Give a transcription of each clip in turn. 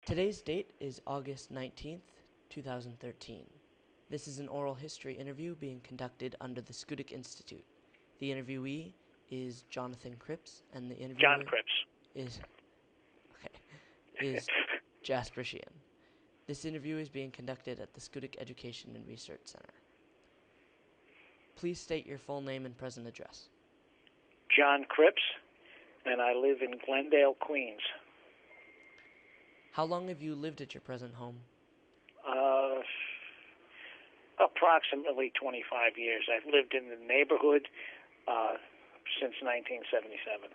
Today's date is August 19th, 2013. This is an oral history interview being conducted under the Schoodic Institute. The interviewee is Jonathan Cripps, and the John interviewer Cripps. is is Jasper Sheehan. This interview is being conducted at the Schoodic Education and Research Center. Please state your full name and present address. John Cripps, and I live in Glendale, Queens. How long have you lived at your present home? Approximately 25 years. I've lived in the neighborhood since 1977.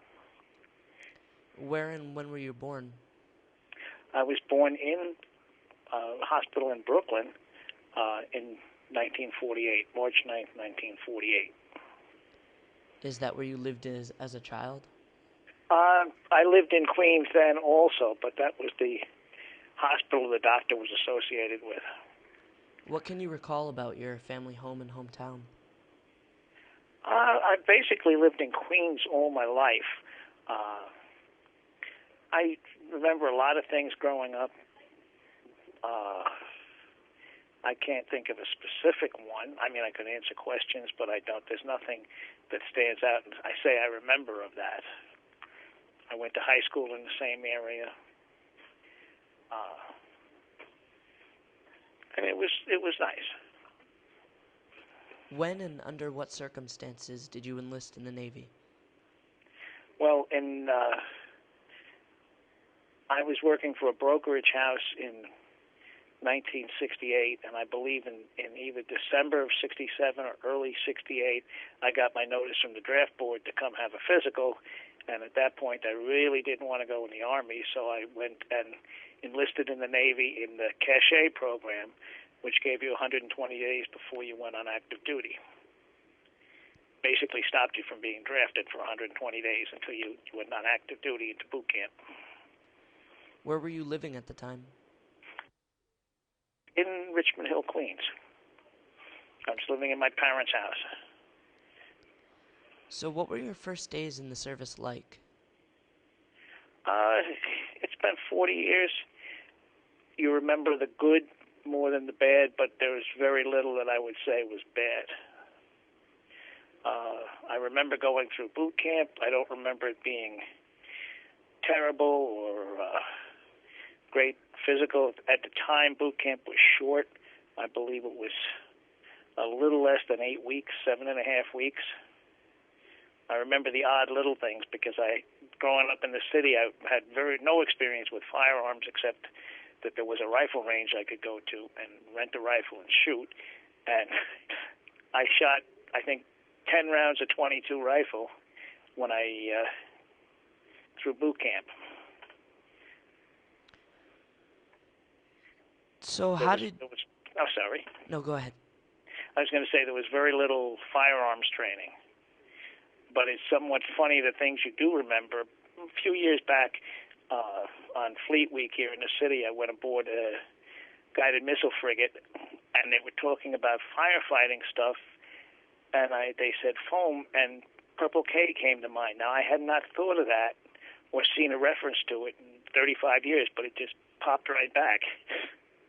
Where and when were you born? I was born in a hospital in Brooklyn in 1948, March 9th, 1948. Is that where you lived as a child? I lived in Queens then also, but that was the hospital the doctor was associated with. What can you recall about your family home and hometown? I basically lived in Queens all my life. I remember a lot of things growing up. I can't think of a specific one. I mean, I could answer questions, but I don't. There's nothing that stands out. I say I remember of that. I went to high school in the same area. And it was nice. When and under what circumstances did you enlist in the Navy? Well, I was working for a brokerage house in 1968, and I believe in either December of 67 or early 68, I got my notice from the draft board to come have a physical, and at that point I really didn't want to go in the Army, so I went and enlisted in the Navy in the cachet program, which gave you 120 days before you went on active duty. Basically stopped you from being drafted for 120 days until you went on active duty into boot camp. Where were you living at the time? In Richmond Hill, Queens. I was living in my parents' house. So what were your first days in the service like? It's been 40 years. You remember the good more than the bad, but there was very little that I would say was bad. I remember going through boot camp. I don't remember it being terrible or great physical. At the time, boot camp was short. I believe it was a little less than 8 weeks, 7.5 weeks. I remember the odd little things because growing up in the city, I had no experience with firearms except that there was a rifle range I could go to and rent a rifle and shoot. And I shot, I think, 10 rounds of .22 rifle when through boot camp. So Oh, sorry. No, go ahead. I was going to say there was very little firearms training. But it's somewhat funny the things you do remember. A few years back on Fleet Week here in the city, I went aboard a guided missile frigate, and they were talking about firefighting stuff, and they said foam, and Purple K came to mind. Now, I had not thought of that or seen a reference to it in 35 years, but it just popped right back.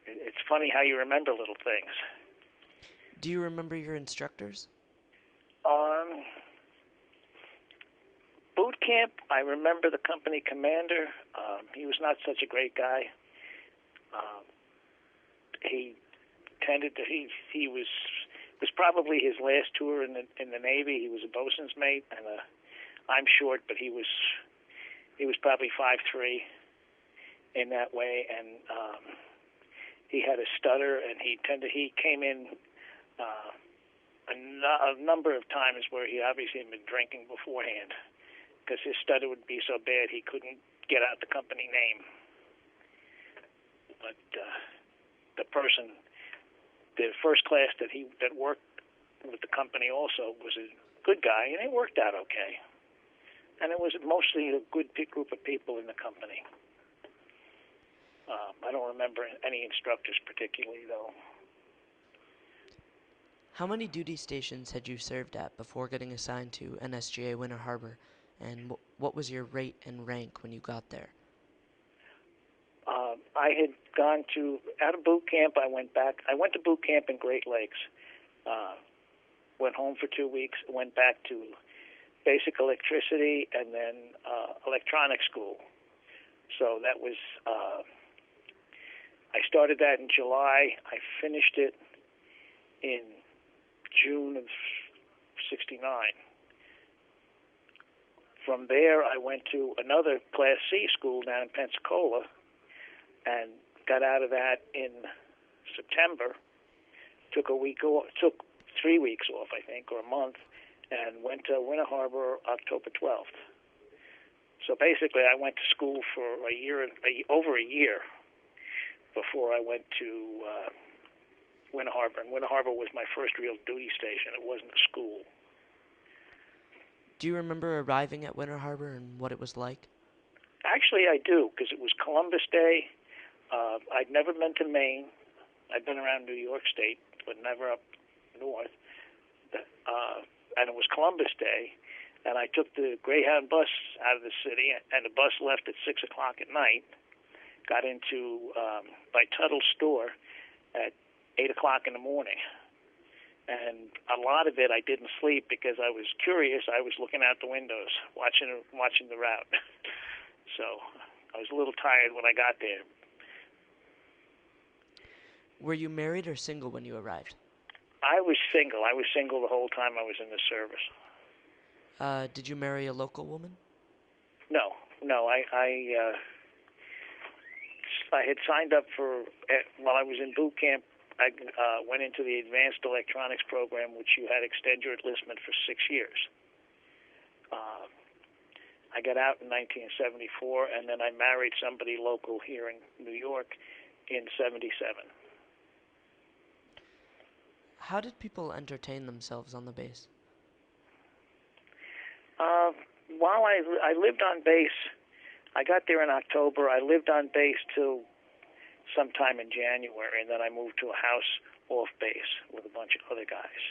It's funny how you remember little things. Do you remember your instructors? Boot camp, I remember the company commander. He was not such a great guy. He was probably his last tour in the Navy. He was a bosun's mate, and I'm short, but he was probably 5'3" in that way, and he had a stutter, and he came in a number of times where he obviously had been drinking beforehand, because his stutter would be so bad he couldn't get out the company name. But the first class that worked with the company also was a good guy, and it worked out okay. And it was mostly a good group of people in the company. I don't remember any instructors particularly, though. How many duty stations had you served at before getting assigned to NSGA Winter Harbor, and what was your rate and rank when you got there? I had gone out of boot camp, I went back. I went to boot camp in Great Lakes, went home for 2 weeks, went back to basic electricity, and then electronic school. So that was, I started that in July. I finished it in June of '69. From there, I went to another Class C school down in Pensacola and got out of that in September. Took 3 weeks off, I think, or a month, and went to Winter Harbor October 12th. So basically, I went to school for over a year before I went to Winter Harbor. And Winter Harbor was my first real duty station. It wasn't a school. Do you remember arriving at Winter Harbor and what it was like? Actually, I do, because it was Columbus Day. I'd never been to Maine. I'd been around New York State, but never up north. And it was Columbus Day, and I took the Greyhound bus out of the city, and the bus left at 6 o'clock at night, got into by Tuttle's store at 8 o'clock in the morning. And a lot of it I didn't sleep because I was curious. I was looking out the windows, watching the route. So I was a little tired when I got there. Were you married or single when you arrived? I was single. I was single the whole time I was in the service. Did you marry a local woman? No. I had signed up while I was in boot camp. I went into the Advanced Electronics program, which you had extend your enlistment for 6 years. I got out in 1974, and then I married somebody local here in New York in '77. How did people entertain themselves on the base? While I lived on base, I got there in October. I lived on base till sometime in January, and then I moved to a house off base with a bunch of other guys.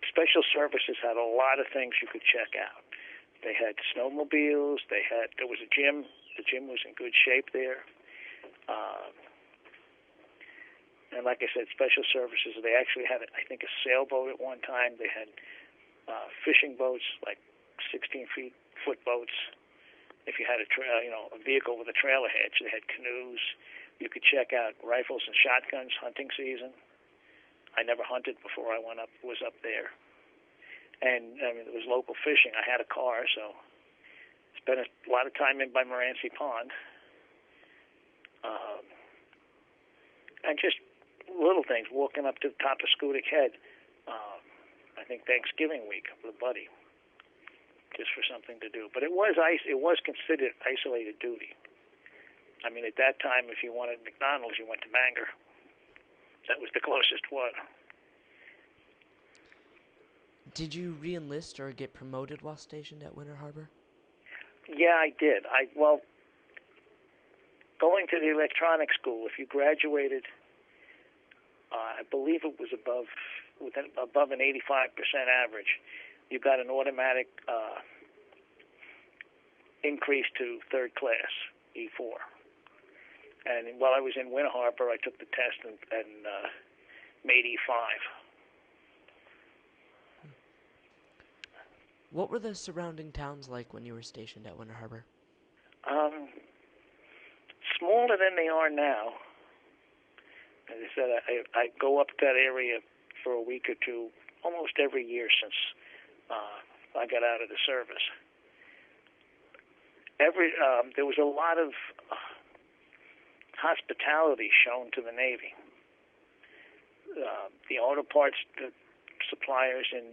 Special Services had a lot of things you could check out. They had snowmobiles. There was a gym. The gym was in good shape there. And like I said, Special Services, they actually had, I think, a sailboat at one time. They had fishing boats, like 16-foot boats. If you had a vehicle with a trailer hitch, they had canoes. You could check out rifles and shotguns, hunting season. I never hunted before I was up there. And I mean, it was local fishing. I had a car, so spent a lot of time in by Moranci Pond. And just little things, walking up to the top of Schoodic Head, I think Thanksgiving week with a buddy, just for something to do. But it was considered isolated duty. I mean, at that time, if you wanted McDonald's, you went to Bangor. That was the closest one. Did you re-enlist or get promoted while stationed at Winter Harbor? Yeah, I did. Going to the electronics school, if you graduated, I believe it was above an 85% average, you got an automatic increase to third class, E4. And while I was in Winter Harbor, I took the test and made E5. What were the surrounding towns like when you were stationed at Winter Harbor? Smaller than they are now. As I said, I go up to that area for a week or two almost every year since I got out of the service. There was a lot of hospitality shown to the Navy. The auto parts suppliers in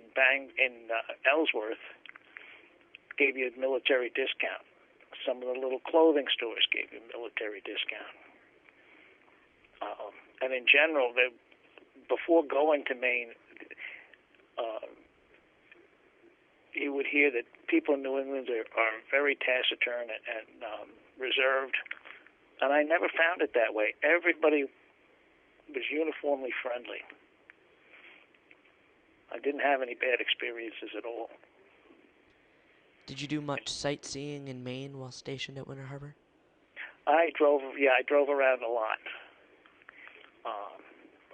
Ellsworth gave you a military discount. Some of the little clothing stores gave you a military discount. And in general, before going to Maine, you would hear that people in New England are very taciturn and reserved. And I never found it that way. Everybody was uniformly friendly. I didn't have any bad experiences at all. Did you do much sightseeing in Maine while stationed at Winter Harbor? I drove around a lot.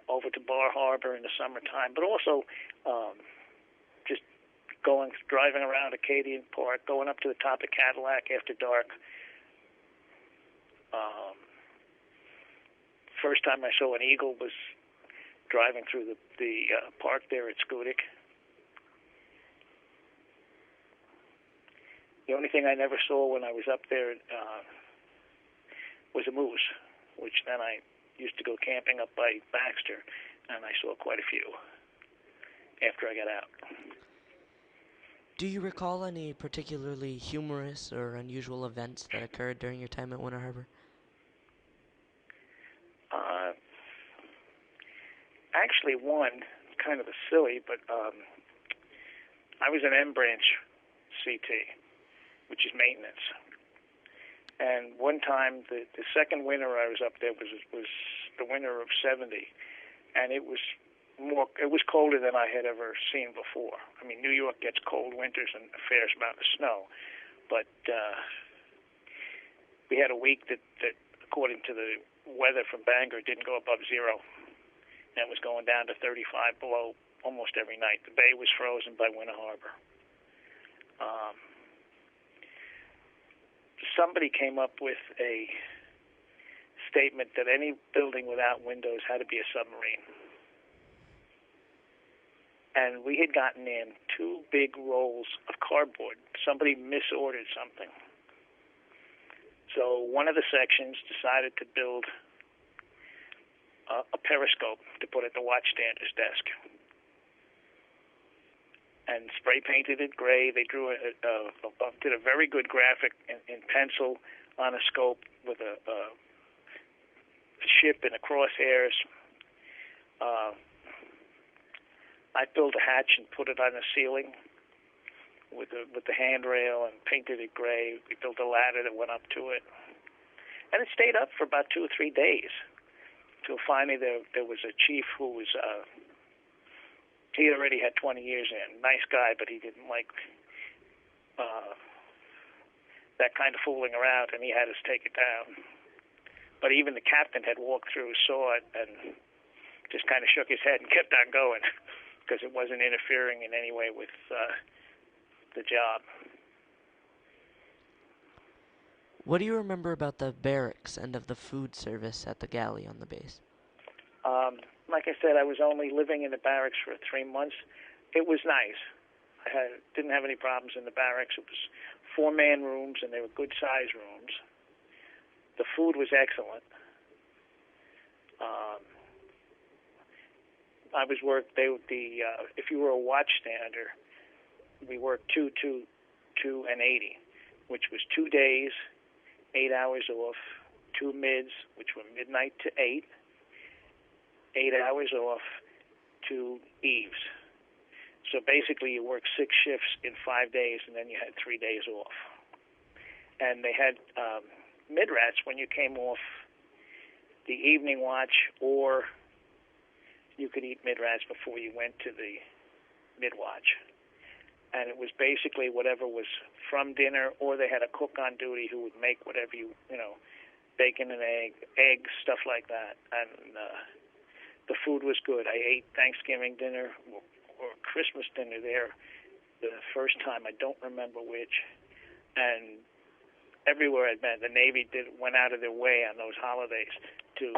Over to Bar Harbor in the summertime, but also just driving around Acadian Park, going up to the top of Cadillac after dark. First time I saw an eagle was driving through the park there at Schoodic. The only thing I never saw when I was up there was a moose, which then I used to go camping up by Baxter, and I saw quite a few after I got out. Do you recall any particularly humorous or unusual events that occurred during your time at Winter Harbor? Actually, one, kind of a silly, but I was an M branch CT, which is maintenance. And one time, the second winter I was up there was the winter of '70, and it was colder than I had ever seen before. I mean, New York gets cold winters and a fair amount of snow, but we had a week that according to the weather from Bangor, didn't go above zero, and was going down to 35 below almost every night. The bay was frozen by Winter Harbor. Somebody came up with a statement that any building without windows had to be a submarine. And we had gotten in 2 big rolls of cardboard. Somebody misordered something. So one of the sections decided to build a periscope to put at the watchstander's desk. And spray painted it gray. They drew did a very good graphic in pencil on a scope with a ship in the crosshairs. I built a hatch and put it on the ceiling with the handrail and painted it gray. We built a ladder that went up to it, and it stayed up for about 2 or 3 days. Till finally there was a chief who was. He already had 20 years in. Nice guy, but he didn't like that kind of fooling around, and he had us take it down. But even the captain had walked through, saw it, and just kind of shook his head and kept on going because it wasn't interfering in any way with the job. What do you remember about the barracks and of the food service at the galley on the base? Like I said, I was only living in the barracks for 3 months. It was nice. Didn't have any problems in the barracks. It was 4-man rooms, and they were good-sized rooms. The food was excellent. I was worked. If you were a watchstander, we worked 2, 2, 2, and 80, which was 2 days, 8 hours off, 2 mids, which were midnight to 8. 8 hours off, 2 eves. So basically you worked 6 shifts in 5 days, and then you had 3 days off. And they had mid-rats when you came off the evening watch, or you could eat mid-rats before you went to the mid-watch. And it was basically whatever was from dinner, or they had a cook on duty who would make whatever bacon and eggs, stuff like that. And the food was good. I ate Thanksgiving dinner or Christmas dinner there the first time. I don't remember which. And everywhere I'd been, the Navy went out of their way on those holidays to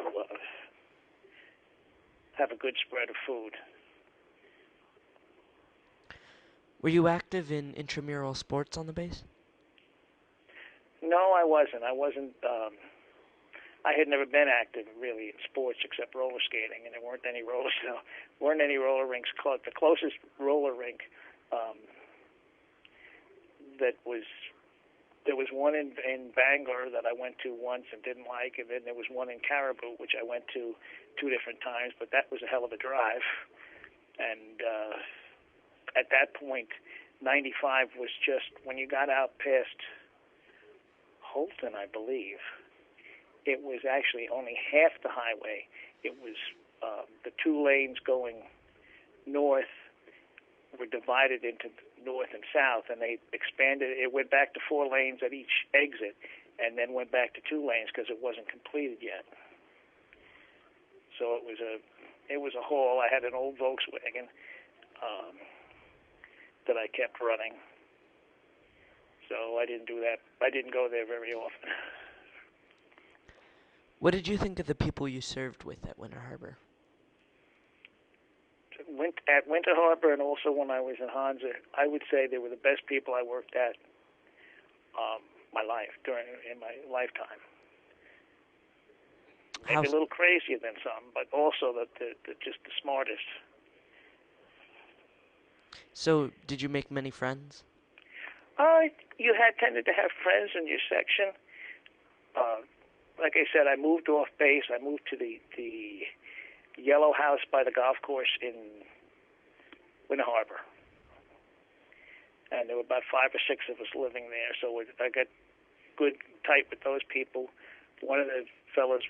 have a good spread of food. Were you active in intramural sports on the base? No, I wasn't. I had never been active really in sports except roller skating, and there weren't any roller rinks close. The closest roller rink there was one in Bangor that I went to once and didn't like, and then there was one in Caribou which I went to 2 different times, but that was a hell of a drive. And at that point, 95 was just when you got out past Holton, I believe. It was actually only half the highway. It was the 2 lanes going north were divided into north and south, and they expanded. It went back to 4 lanes at each exit, and then went back to 2 lanes because it wasn't completed yet. So it was a haul. I had an old Volkswagen that I kept running. So I didn't do that. I didn't go there very often. What did you think of the people you served with at Winter Harbor? At Winter Harbor, and also when I was in Hansa, I would say they were the best people I worked at in my lifetime. Maybe a little crazier than some, but also just the smartest. So, did you make many friends? You tended to have friends in your section. Like I said, I moved off base. I moved to the yellow house by the golf course in Winter Harbor. And there were about 5 or 6 of us living there, so I got good tight with those people. One of the fellas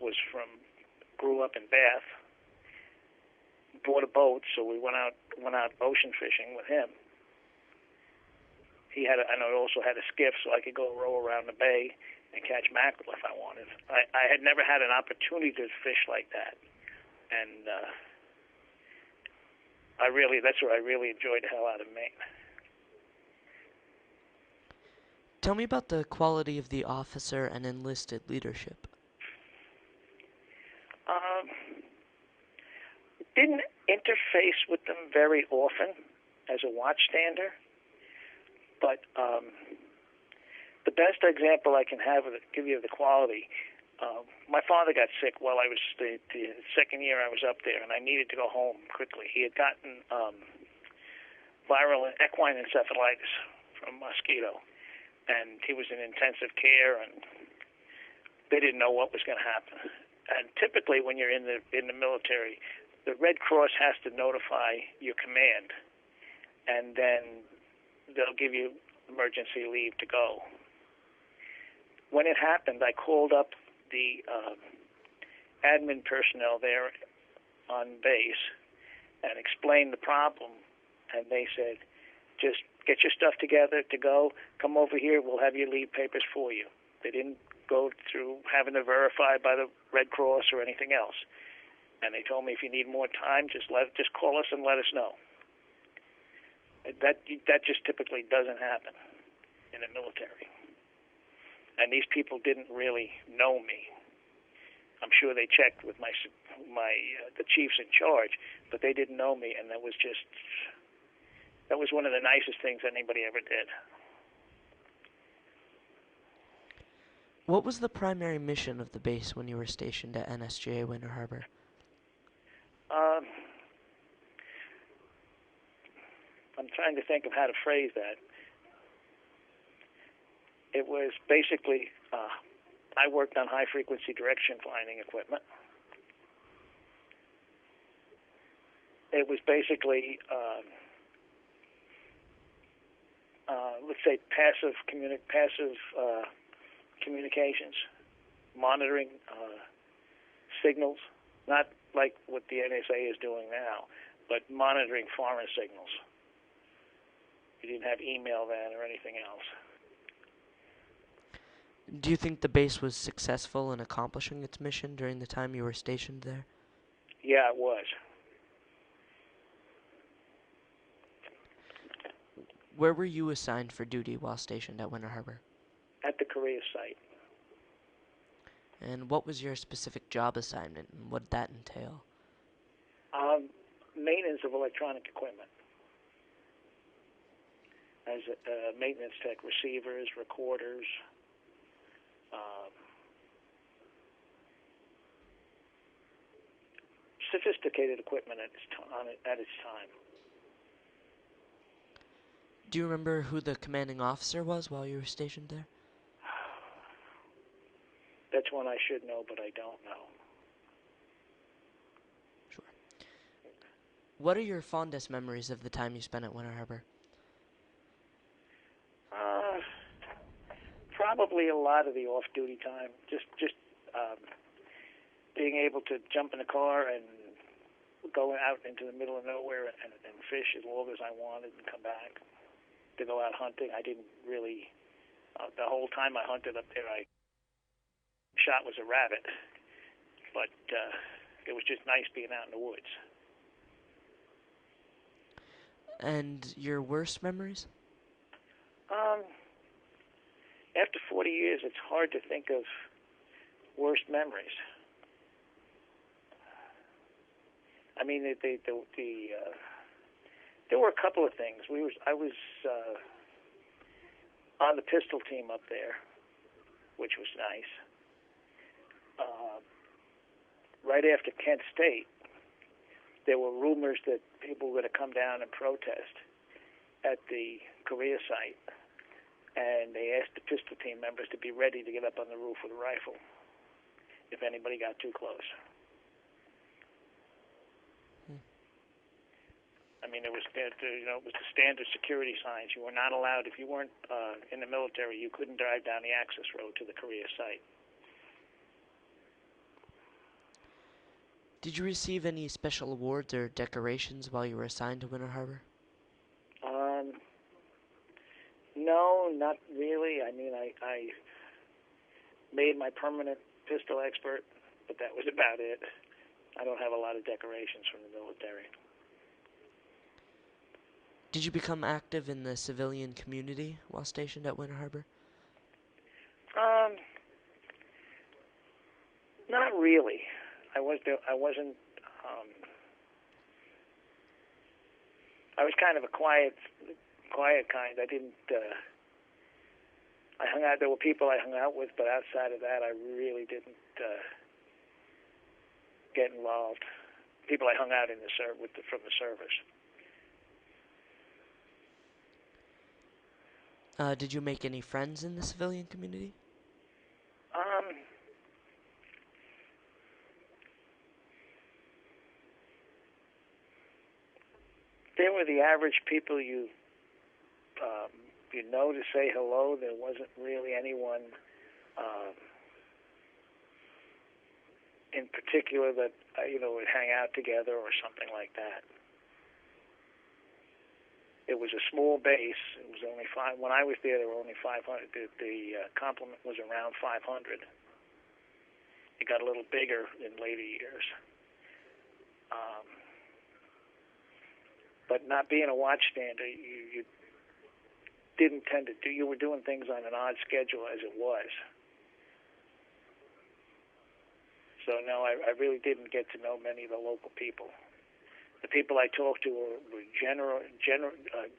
grew up in Bath, bought a boat, so we went out ocean fishing with him. I also had a skiff, so I could go row around the bay and catch mackerel if I wanted. I had never had an opportunity to fish like that, and that's where I really enjoyed the hell out of Maine. Tell me about the quality of the officer and enlisted leadership. Didn't interface with them very often as a watchstander, but the best example I can give you of the quality, my father got sick while I was the second year I was up there, and I needed to go home quickly. He had gotten viral equine encephalitis from mosquito, and he was in intensive care, and they didn't know what was going to happen. And typically, when you're in the military, the Red Cross has to notify your command, and then they'll give you emergency leave to go. When it happened, I called up the admin personnel there on base and explained the problem, and they said, just get your stuff together to go, come over here, we'll have your leave papers for you. They didn't go through having to verify by the Red Cross or anything else. And they told me if you need more time, just call us and let us know. That just typically doesn't happen in the military. And these people didn't really know me. I'm sure they checked with the chiefs in charge, but they didn't know me, and that was one of the nicest things anybody ever did. What was the primary mission of the base when you were stationed at NSGA Winter Harbor? I'm trying to think of how to phrase that. It was basically, I worked on high-frequency direction finding equipment. It was basically, let's say, passive communications, monitoring signals, not like what the NSA is doing now, but monitoring foreign signals. We didn't have email then or anything else. Do you think the base was successful in accomplishing its mission during the time you were stationed there? Yeah, it was. Where were you assigned for duty while stationed at Winter Harbor? At the Korea site. And what was your specific job assignment, and what did that entail? Maintenance of electronic equipment. As a maintenance tech, receivers, recorders, sophisticated equipment at its time. Do you remember who the commanding officer was while you were stationed there? That's one I should know, but I don't know. Sure. What are your fondest memories of the time you spent at Winter Harbor? Probably a lot of the off-duty time. Just being able to jump in a car and go out into the middle of nowhere and fish as long as I wanted and come back. to go out hunting. I didn't really. The whole time I hunted up there, I shot was a rabbit, but it was just nice being out in the woods. And your worst memories? After 40 years, it's hard to think of worst memories. I mean, there were a couple of things. I was on the pistol team up there, which was nice. Right after Kent State, there were rumors that people were going to come down and protest at the Korea site, and they asked the pistol team members to be ready to get up on the roof with a rifle if anybody got too close. I mean, it was the standard security signs. You were not allowed, if you weren't in the military, you couldn't drive down the access road to the Korea site. Did you receive any special awards or decorations while you were assigned to Winter Harbor? No, not really. I mean, I made my permanent pistol expert, but that was about it. I don't have a lot of decorations from the military. Did you become active in the civilian community while stationed at Winter Harbor? Not really. I wasn't. I was kind of a quiet kind. I didn't. I hung out. There were people I hung out with, but outside of that, I really didn't get involved. People I hung out in from the service. Did you make any friends in the civilian community? They were the average people you know to say hello. There wasn't really anyone in particular that would hang out together or something like that. It was a small base. It was only five. When I was there were only 500. The complement was around 500. It got a little bigger in later years. But not being a watchstander, you didn't tend to do. You were doing things on an odd schedule as it was. So no, I really didn't get to know many of the local people. The people I talked to were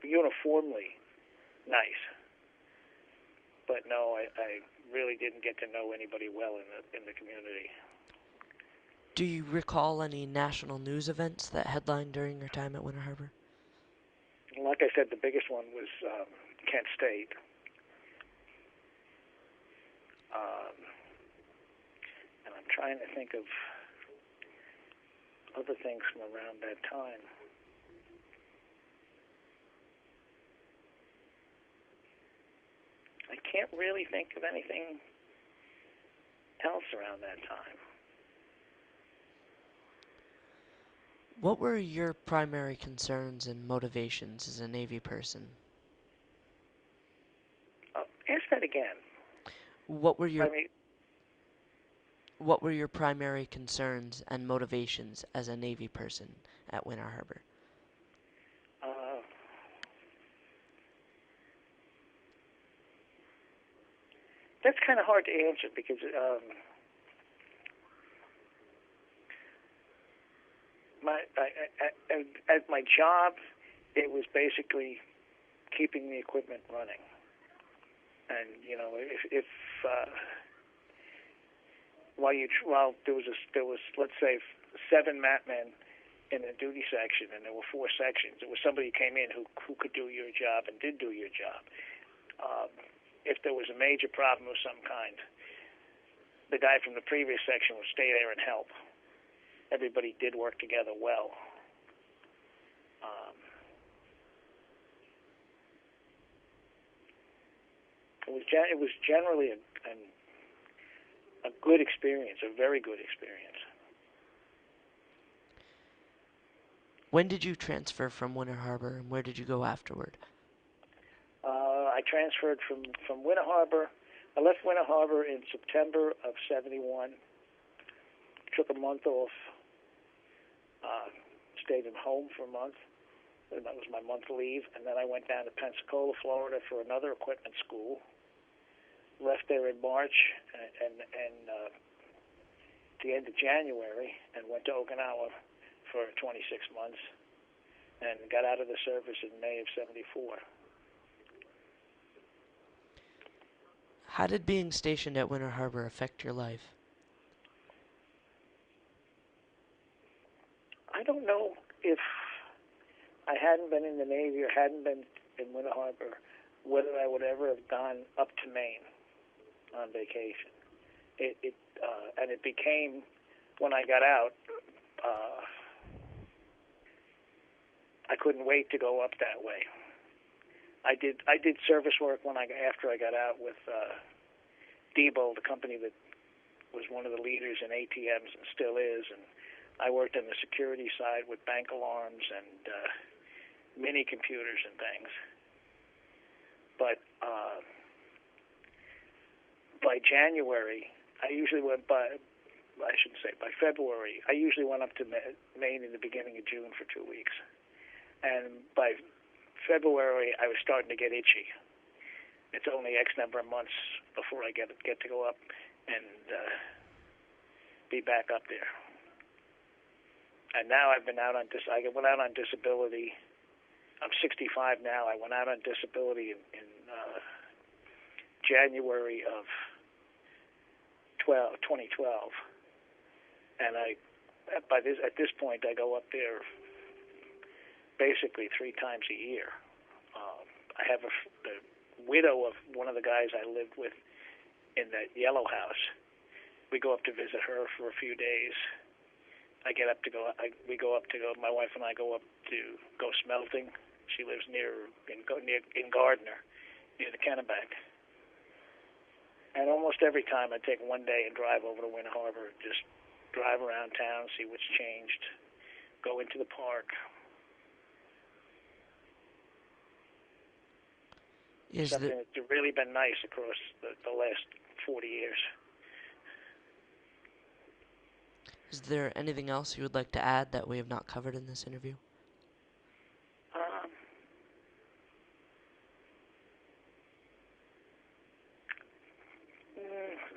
uniformly nice. But no, I really didn't get to know anybody well in the community. Do you recall any national news events that headlined during your time at Winter Harbor? Like I said, the biggest one was Kent State. And I'm trying to think of other things from around that time. I can't really think of anything else around that time. What were your primary concerns and motivations as a Navy person? Ask that again. What were your primary concerns and motivations as a Navy person at Winter Harbor? That's kind of hard to answer because at my job, it was basically keeping the equipment running. And if while there was let's say 7 MATmen in the duty section, and there were 4 sections, there was somebody who came in who could do your job and did do your job. If there was a major problem of some kind, the guy from the previous section would stay there and help. Everybody did work together well. It was generally a good experience, a very good experience. When did you transfer from Winter Harbor, and where did you go afterward? transferred from Winter Harbor. I left Winter Harbor in September of '71. Took a month off. Stayed at home for a month. And that was my month leave. And then I went down to Pensacola, Florida for another equipment school. Left there in March and the end of January and went to Okinawa for 26 months and got out of the service in May of '74. How did being stationed at Winter Harbor affect your life? I don't know if I hadn't been in the Navy or hadn't been in Winter Harbor, whether I would ever have gone up to Maine on vacation. And it became, when I got out, I couldn't wait to go up that way. I did service work after I got out with Debo, the company that was one of the leaders in ATMs and still is, and I worked on the security side with bank alarms and mini computers and things. But by January, I usually went by February, I usually went up to Maine in the beginning of June for 2 weeks. And by February, I was starting to get itchy. It's only X number of months before I get to go up and be back up there. And now I've been out on I went out on disability. I'm 65 now. I went out on disability in January of 2012, and at this point I go up there basically 3 times a year. I have the widow of one of the guys I lived with in that yellow house. We go up to visit her for a few days. My wife and I go up to go smelting. She lives in Gardner, near the Kennebec. And almost every time I take one day and drive over to Winter Harbor, just drive around town, see what's changed, go into the park. Something that's really been nice across the last 40 years. Is there anything else you would like to add that we have not covered in this interview?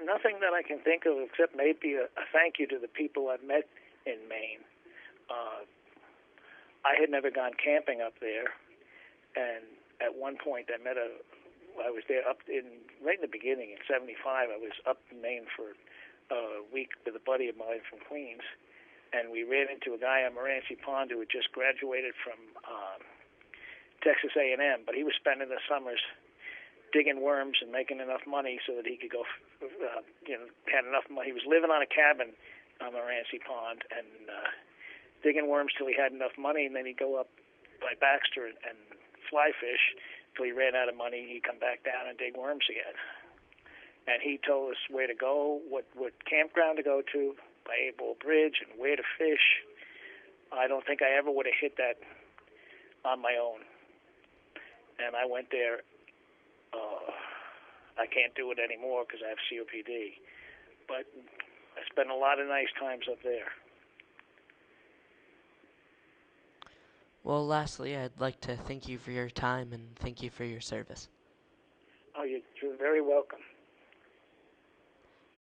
Nothing that I can think of except maybe a thank you to the people I've met in Maine. I had never gone camping up there, and at one point I was there right in the beginning in '75. I was up in Maine for a week with a buddy of mine from Queens, and we ran into a guy on Moranci Pond who had just graduated from Texas A&M, but he was spending the summers digging worms and making enough money so that he could go, had enough money. He was living on a cabin on Moranci Pond and digging worms till he had enough money, and then he'd go up by Baxter and fly fish till he ran out of money. He'd come back down and dig worms again. And he told us where to go, what campground to go to, by Able Bridge, and where to fish. I don't think I ever would have hit that on my own. And I went there. I can't do it anymore because I have COPD. But I spent a lot of nice times up there. Well, lastly, I'd like to thank you for your time and thank you for your service. Oh, you're very welcome.